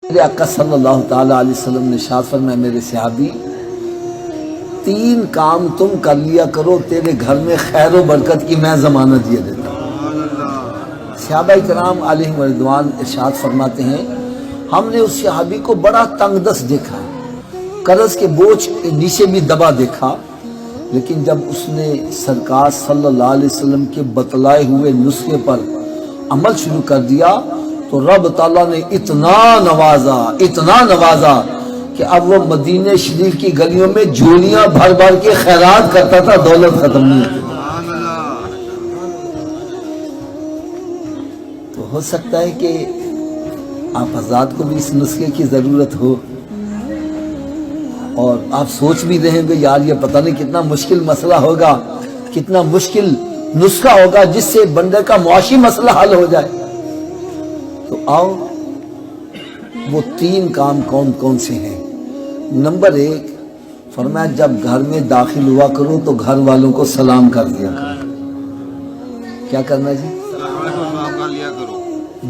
میرے آقا صلی اللہ تعالی علیہ وسلم نے ارشاد فرمایا میرے صحابی 3 کام تم کر لیا کرو تیرے گھر میں خیر و برکت کی میں ضمانت یہ دیتا ہوں۔ صحابہ کرام علیہم رضوان ارشاد فرماتے ہیں ہم نے اس صحابی کو بڑا تنگ دست دیکھا، قرض کے بوجھ کے نیچے بھی دبا دیکھا، لیکن جب اس نے سرکار صلی اللہ علیہ وسلم کے بتلائے ہوئے نسخے پر عمل شروع کر دیا تو رب تعالیٰ نے اتنا نوازا کہ اب وہ مدینہ شریف کی گلیوں میں جھولیاں بھر بھر کے خیرات کرتا تھا، دولت ختم نہیں ہوتی۔ تو ہو سکتا ہے کہ آپ حضرات کو بھی اس نسخے کی ضرورت ہو اور آپ سوچ بھی رہے ہیں یار یہ پتہ نہیں کتنا مشکل مسئلہ ہوگا، کتنا مشکل نسخہ ہوگا جس سے بندے کا معاشی مسئلہ حل ہو جائے۔ تو آؤ وہ 3 کام کون کون سے ہیں۔ نمبر 1 فرمایا جب گھر میں داخل ہوا کرو تو گھر والوں کو سلام کر دیا کرو۔ کیا کرنا جی؟ سلام کر لیا کرو۔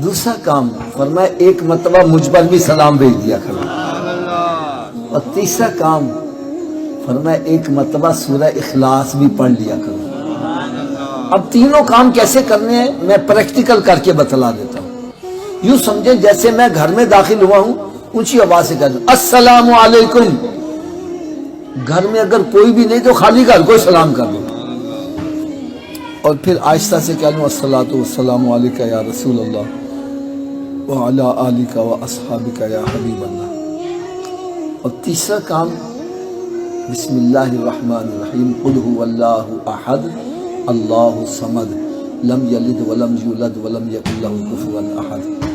دوسرا کام فرمایا 1 مرتبہ مجھ پر بھی سلام بھیج دیا کرو۔ اور تیسرا کام فرمایا 1 مرتبہ سورہ اخلاص بھی پڑھ لیا کرو۔ اب تینوں کام کیسے کرنے ہیں میں پریکٹیکل کر کے بتلا دیتا ہوں۔ یوں سمجھیں جیسے میں گھر میں داخل ہوا ہوں اونچی آواز سے کہہ دوں السلام علیکم، گھر میں اگر کوئی بھی نہیں تو خالی گھر کو سلام کر دو، اور پھر آہستہ سے کہہ لوں الصلاۃ والسلام علیکہ یا رسول اللہ وعلی آلک واصحابک یا حبیب اللہ۔ اور تیسرا کام بسم اللہ الرحمن الرحیم قل هو اللہ احد اللہ الصمد لم یلد ولم یولد ولم یکن لہ کفوا احد۔